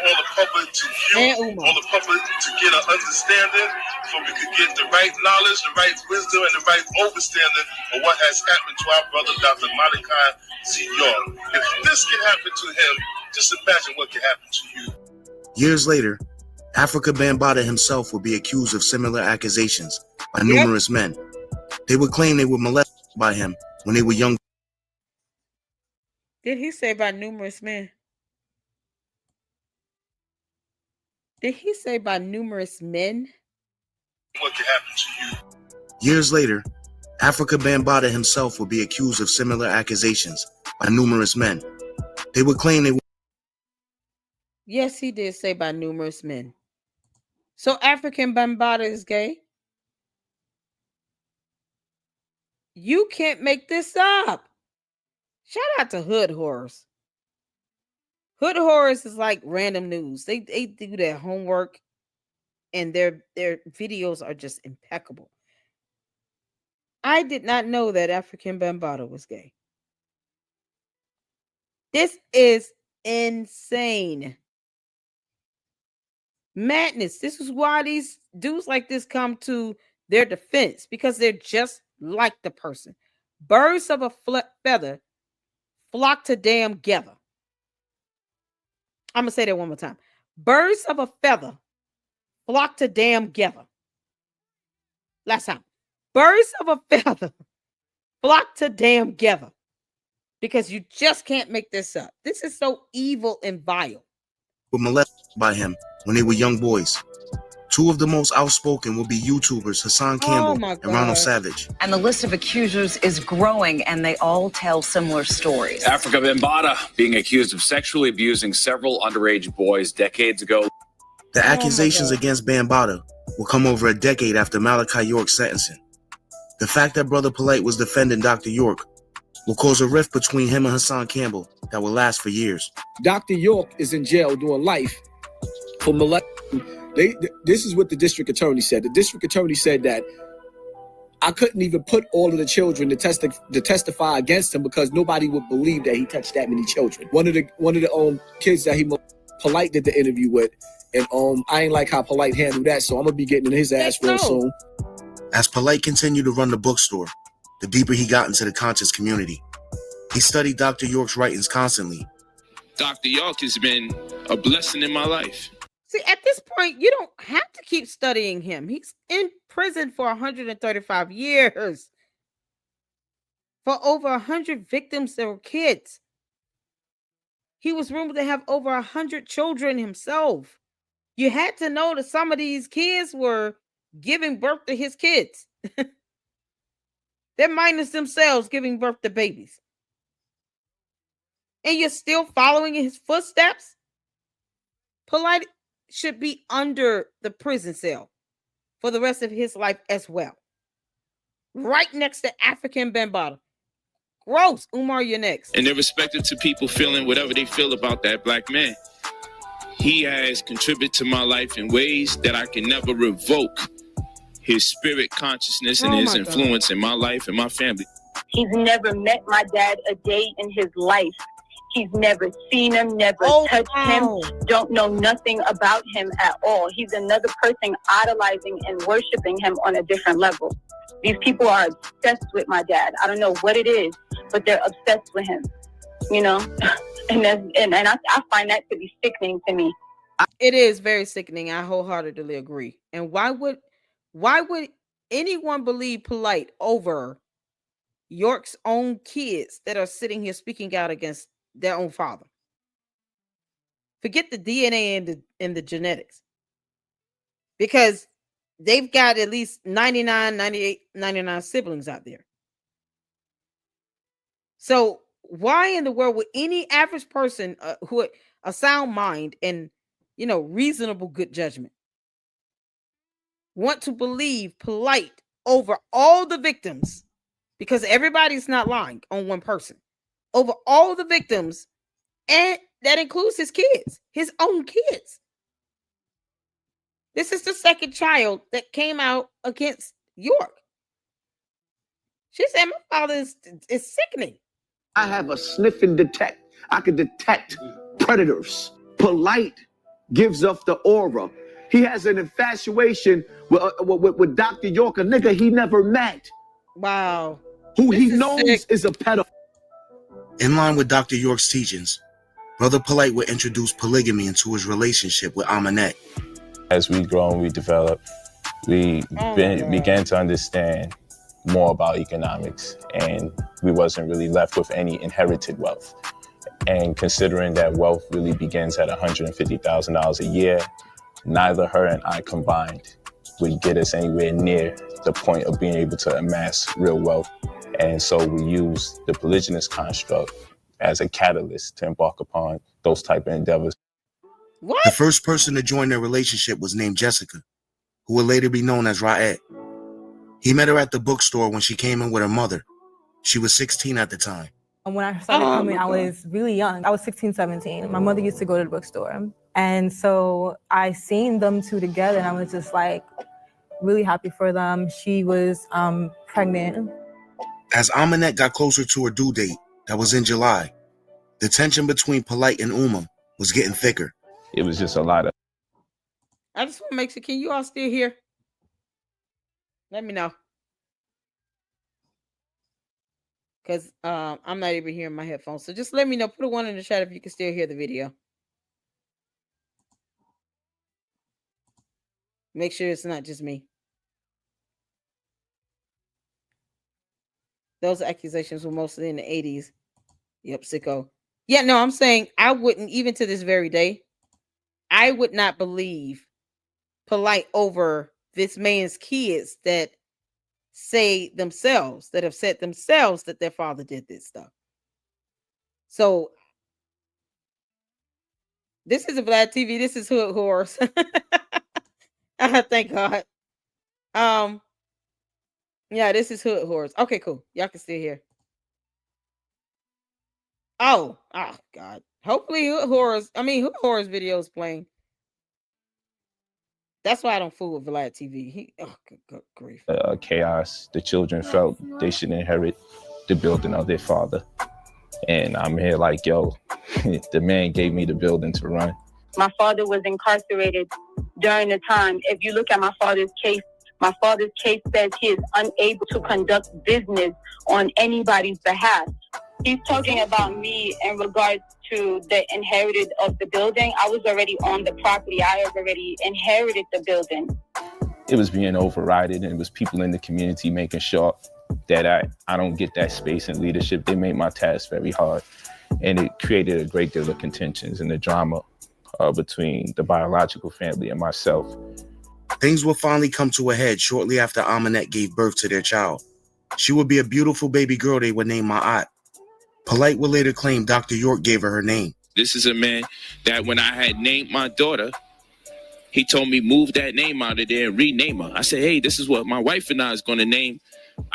all the public to view, all the public to get an understanding, so we could get the right knowledge, the right wisdom, and the right understanding of what has happened to our brother, Dr. Malachi Z. York. If this can happen to him, just imagine what can happen to you. Years later, Africa Bambaataa himself would be accused of similar accusations by numerous men. They would claim they were molested by him when they were young. Did he say by numerous men? Did he say by numerous men? What can happen to you? Years later, Africa Bambaataa himself would be accused of similar accusations by numerous men. They would claim they were. Yes, he did say by numerous men. So African Bambaataa is gay? You can't make this up. Shout out to Hood Horrors. Hood Horrors is like random news. They do their homework, and their videos are just impeccable. I did not know that African Bambaataa was gay. This is insane. Madness. This is why these dudes like this come to their defense, because they're just like the person. Birds of a feather flock to damn together. I'm going to say that one more time. Birds of a feather flock to damn together. Last time. Birds of a feather flock to damn together. Because you just can't make this up. This is so evil and vile. Were molested by him when they were young boys. Two of the most outspoken will be YouTubers Hassan Campbell and Ronald Savage. And the list of accusers is growing, and they all tell similar stories. Africa Bambaataa being accused of sexually abusing several underage boys decades ago. The accusations against Bambaataa will come over a decade after Malachi York's sentencing. The fact that Brother Polight was defending Dr. York will cause a rift between him and Hassan Campbell that will last for years. Dr. York is in jail doing life for molesting. This is what the district attorney said. The district attorney said that I couldn't even put all of the children to testify against him because nobody would believe that he touched that many children. One of the kids that Polight did the interview with, and I ain't like how Polight handled that, so I'm gonna be getting in his ass real soon. As Polight continued to run the bookstore, the deeper he got into the conscious community. He studied Dr. York's writings constantly. Dr. York has been a blessing in my life. See, at this point, you don't have to keep studying him. He's in prison for 135 years. For over 100 victims that were kids. He was rumored to have over 100 children himself. You had to know that some of these kids were giving birth to his kids. They're minors themselves giving birth to babies. And you're still following in his footsteps? Polight should be under the prison cell for the rest of his life as well. Right next to African Bambaataa. Gross. Umar, you're next. And irrespective to people feeling whatever they feel about that black man, he has contributed to my life in ways that I can never revoke his spirit consciousness and his influence in my life and my family. He's never met my dad a day in his life. He's never seen him, never touched him, don't know nothing about him at all. He's another person idolizing and worshiping him on a different level. These people are obsessed with my dad. I don't know what it is, but they're obsessed with him, you know? and I find that to be sickening to me. It is very sickening. I wholeheartedly agree. And why would anyone believe Polight over York's own kids that are sitting here speaking out against their own father? Forget the DNA and the genetics, because they've got at least 99, 98, 99 siblings out there. So why in the world would any average person who a sound mind and reasonable good judgment want to believe Polight over all the victims? Because everybody's not lying on one person. Over all the victims, and that includes his kids, his own kids. This is the second child that came out against York. She said, my father is sickening. I have a sniff and detect. I can detect predators. Polight gives off the aura. He has an infatuation with Dr. York, a nigga he never met. Wow. Who he knows is a pedophile. In line with Dr. York's teachings, Brother Polight would introduce polygamy into his relationship with Aminette. As we grow and we develop, we began to understand more about economics, and we wasn't really left with any inherited wealth. And considering that wealth really begins at $150,000 a year, neither her and I combined would get us anywhere near the point of being able to amass real wealth. And so we used the polygynous construct as a catalyst to embark upon those type of endeavors. What? The first person to join their relationship was named Jessica, who would later be known as Ra'et. He met her at the bookstore when she came in with her mother. She was 16 at the time. When I started coming, I was really young. I was 16, 17. My mother used to go to the bookstore. And so I seen them two together and I was just like really happy for them. She was pregnant. As Aminette got closer to her due date, that was in July, the tension between Polight and Uma was getting thicker. It was just a lot of... I just want to make sure, can you all still hear? Let me know. Because I'm not even hearing my headphones. So just let me know. Put a 1 in the chat if you can still hear the video. Make sure it's not just me. Those accusations were mostly in the 80s. Yep, sicko. Yeah, no, I'm saying I wouldn't, even to this very day, I would not believe Polight over this man's kids that say themselves, that have said themselves that their father did this stuff. So this is a Vlad TV. This is Hood Horse. Thank God. Yeah, this is Hood Horse. Okay, cool. Y'all can still hear. Oh God. Hopefully Hood Horse video is playing. That's why I don't fool with Vlad TV. Good grief. Chaos. The children felt they should inherit the building of their father. And I'm here like, yo, the man gave me the building to run. My father was incarcerated during the time. If you look at my father's case says he is unable to conduct business on anybody's behalf. He's talking about me in regards to the inherited of the building. I was already on the property. I had already inherited the building. It was being overridden, and it was people in the community making sure that I don't get that space in leadership. They made my task very hard, and it created a great deal of contentions and the drama between the biological family and myself. Things would finally come to a head shortly after Aminette gave birth to their child. She would be a beautiful baby girl they would name Ma'at. Polight would later claim Dr. York gave her her name. This is a man that when I had named my daughter, he told me move that name out of there and rename her. I said, hey, this is what my wife and I is going to name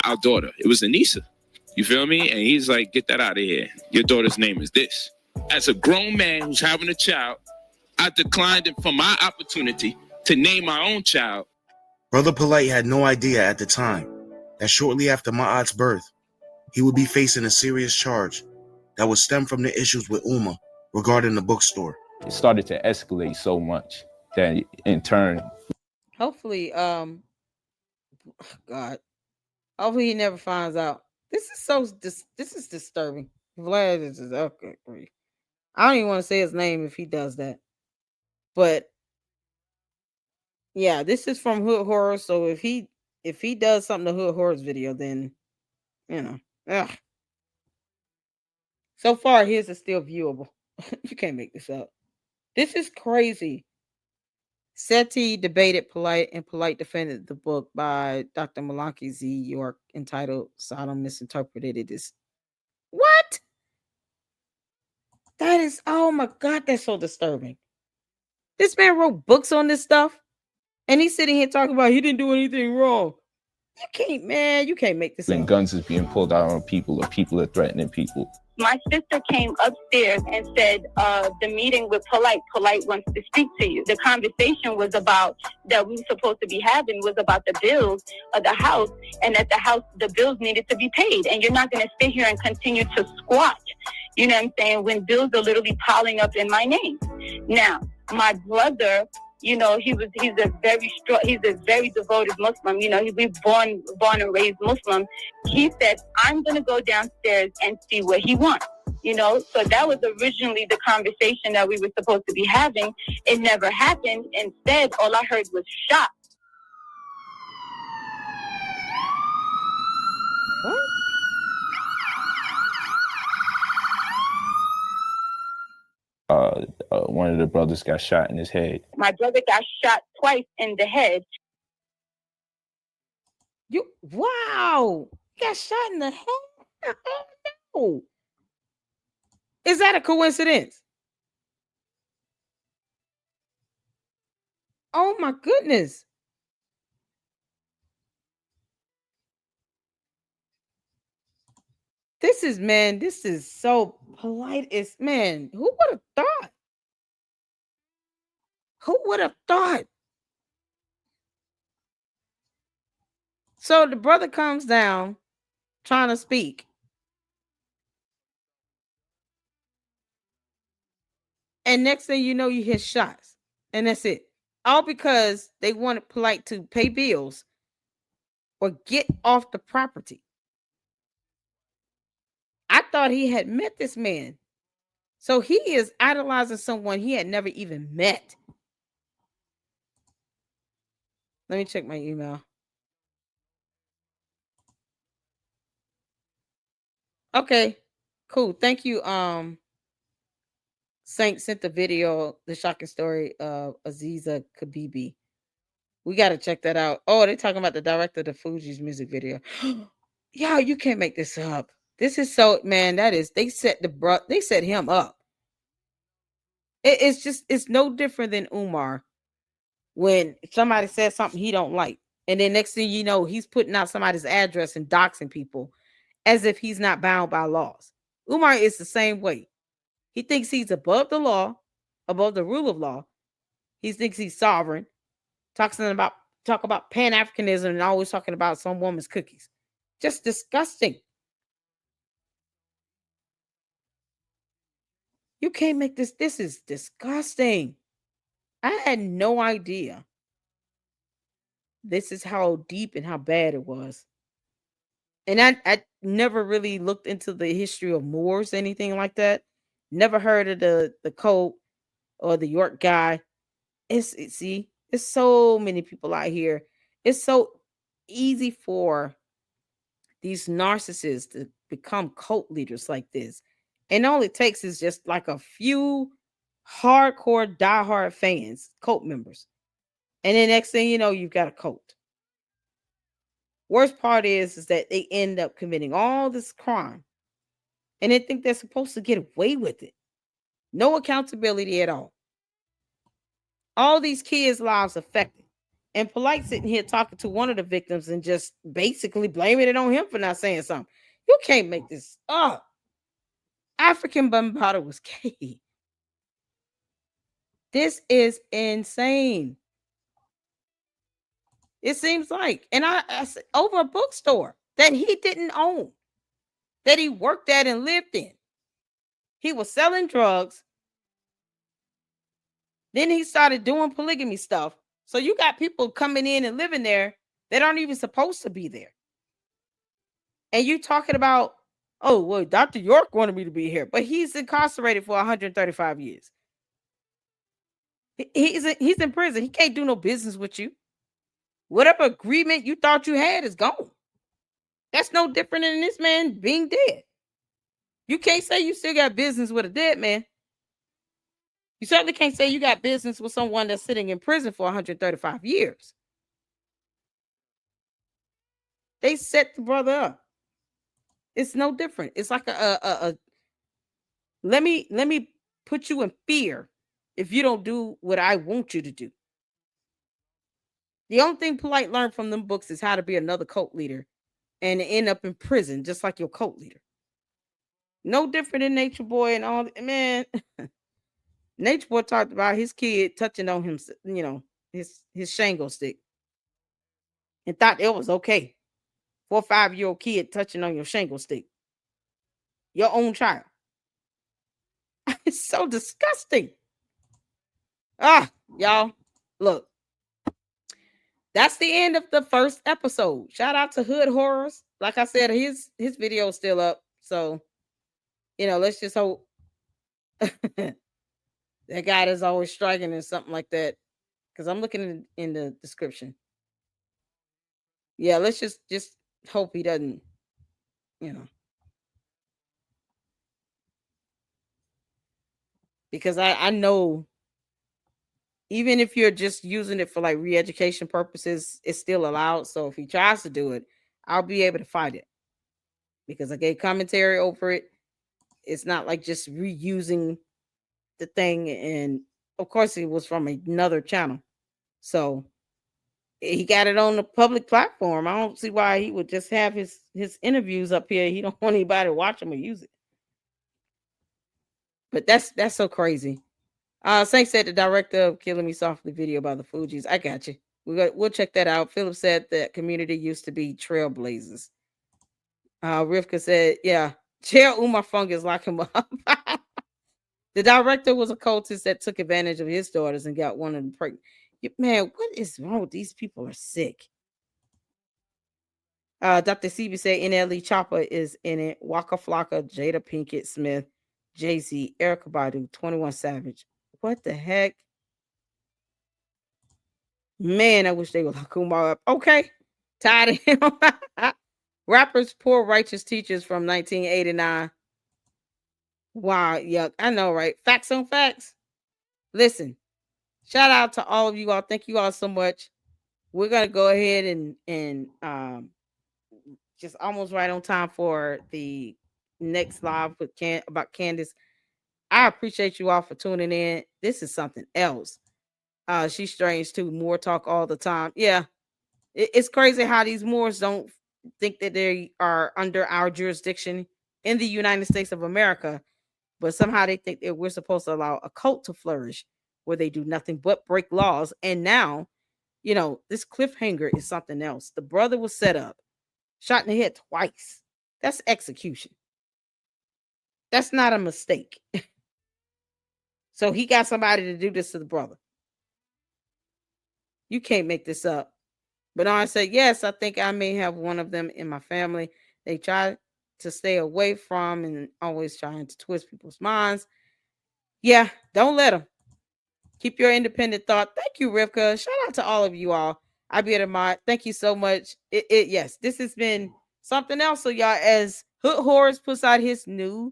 our daughter. It was Anissa. You feel me? And he's like, get that out of here. Your daughter's name is this. As a grown man who's having a child, I declined for my opportunity to name my own child. Brother Polight had no idea at the time that shortly after Ma'at's birth, he would be facing a serious charge that would stem from the issues with Uma regarding the bookstore. It started to escalate so much that in turn... Hopefully, hopefully he never finds out. This is disturbing. Vlad is just, okay, great. I don't even want to say his name if he does that. But yeah, this is from Hood Horror. So if he does something to Hood Horror's video, then so far his is still viewable. You can't make this up. This is crazy. Seti debated Polight, and Polight defended the book by Dr. Malaki Z. York entitled Sodom Misinterpreted. It is what? That is, oh my God, that's so disturbing. This man wrote books on this stuff, and he's sitting here talking about he didn't do anything wrong. You can't make this up. up. Guns is being pulled out on people, or people are threatening people. My sister came upstairs and said, the meeting with Polight wants to speak to you. The conversation was about that we were supposed to be having was about the bills of the house, and that the bills needed to be paid. And you're not going to sit here and continue to squat, you know what I'm saying, when bills are literally piling up in my name. Now, my brother, he's a very devoted Muslim. He's born and raised Muslim. He said, I'm going to go downstairs and see what he wants. So that was originally the conversation that we were supposed to be having. It never happened. Instead, all I heard was shots. One of the brothers got shot in his head. My brother got shot twice in the head. Wow. Got shot in the head? No. Is that a coincidence? Oh my goodness. This is so polite. Man, who would have thought? Who would have thought? So the brother comes down trying to speak. And next thing you know, you hear shots. And that's it. All because they wanted Polight to pay bills or get off the property. I thought he had met this man. So he is idolizing someone he had never even met. Let me check my email. Okay, cool. Thank you. Saint sent the video, the shocking story of Aziza Kabibi. We got to check that out. Oh, they're talking about the director of the Fuji's music video. Yo, you can't make this up. This is so, man, they set him up. It's no different than Umar when somebody says something he don't like. And then next thing you know, he's putting out somebody's address and doxing people as if he's not bound by laws. Umar is the same way. He thinks he's above the law, above the rule of law. He thinks he's sovereign. Talk about Pan-Africanism and always talking about some woman's cookies. Just disgusting. You can't make this. This is disgusting. I had no idea. This is how deep and how bad it was. And I never really looked into the history of Moors, anything like that. Never heard of the cult or the York guy. It's so many people out here. It's so easy for these narcissists to become cult leaders like this. And all it takes is just like a few hardcore, diehard fans, cult members. And then next thing you know, you've got a cult. Worst part is that they end up committing all this crime. And they think they're supposed to get away with it. No accountability at all. All these kids' lives affected. And Polight sitting here talking to one of the victims and just basically blaming it on him for not saying something. You can't make this up. African Bambaataa was gay. This is insane. It seems like. And I said over a bookstore that he didn't own, that he worked at and lived in. He was selling drugs. Then he started doing polygamy stuff. So you got people coming in and living there that aren't even supposed to be there. And you talking about, oh, well, Dr. York wanted me to be here, but he's incarcerated for 135 years. He's in prison. He can't do no business with you. Whatever agreement you thought you had is gone. That's no different than this man being dead. You can't say you still got business with a dead man. You certainly can't say you got business with someone that's sitting in prison for 135 years. They set the brother up. It's no different. It's like let me put you in fear if you don't do what I want you to do. The only thing Polight learned from them books is how to be another cult leader and end up in prison just like your cult leader. No different than Nature Boy and all. Man, Nature Boy talked about his kid touching on him, his Shango stick, and thought it was okay. 4 or 5-year-old kid touching on your Shango stick. Your own child. It's so disgusting. Y'all, look. That's the end of the first episode. Shout out to Hood Horrors. Like I said, his video is still up. So, let's just hope that guy is always striking or something like that. Because I'm looking in the description. Yeah, let's just hope he doesn't, because I know even if you're just using it for like re-education purposes, it's still allowed. So if he tries to do it, I'll be able to fight it because I gave commentary over it. It's not like just reusing the thing, and of course it was from another channel, so he got it on the public platform. I don't see why he would just have his interviews up here. He don't want anybody to watch him or use it. But that's so crazy. Saint said the director of Killing Me Softly video by the Fugees. I got you. We'll check that out. Philip said that community used to be trailblazers. Rivka said, yeah, Chair Uma Fungus lock him up. The director was a cultist that took advantage of his daughters and got one of them pregnant. Man, what is wrong with these people? Are sick. Dr. CB said NLE Chopper is in it. Waka Flocka, Jada Pinkett Smith, Jay-Z, Erykah Badu, 21 Savage. What the heck? Man, I wish they would lock Umar up. Okay. Tired of him. Rappers, Poor Righteous Teachers from 1989. Wow, yuck. I know, right? Facts on facts. Listen, shout out to all of you all. Thank you all so much. We're gonna go ahead and just almost right on time for the next live with about Candace. I appreciate you all for tuning in. This is something else. She's strange too. More talk all the time. Yeah, it's crazy how these Moors don't think that they are under our jurisdiction in the United States of America, but somehow they think that we're supposed to allow a cult to flourish where they do nothing but break laws. And now, this cliffhanger is something else. The brother was set up, shot in the head twice. That's execution. That's not a mistake. So he got somebody to do this to the brother. You can't make this up. But I said, yes, I think I may have one of them in my family. They try to stay away from and always trying to twist people's minds. Yeah, don't let them. Keep your independent thought. Thank you, Rivka. Shout out to all of you all. I be at a mod. Thank you so much. Yes, this has been something else. So y'all, as Hood Horrors puts out his new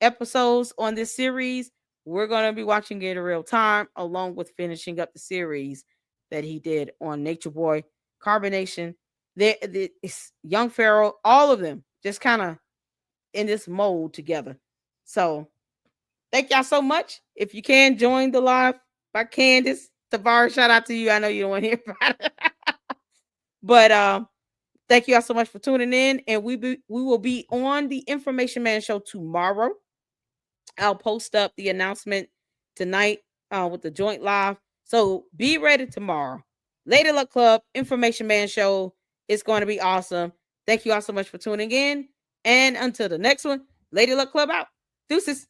episodes on this series, we're going to be watching it in real time, along with finishing up the series that he did on Nature Boy, Carbonation, Young Pharaoh, all of them just kind of in this mold together. So thank y'all so much. If you can join the live by Candace, Tavares, shout out to you. I know you don't want to hear about it. But thank you all so much for tuning in. And we will be on the Information Man Show tomorrow. I'll post up the announcement tonight with the joint live. So be ready tomorrow. Lady Luck Club, Information Man Show. It's going to be awesome. Thank you all so much for tuning in. And until the next one, Lady Luck Club out. Deuces.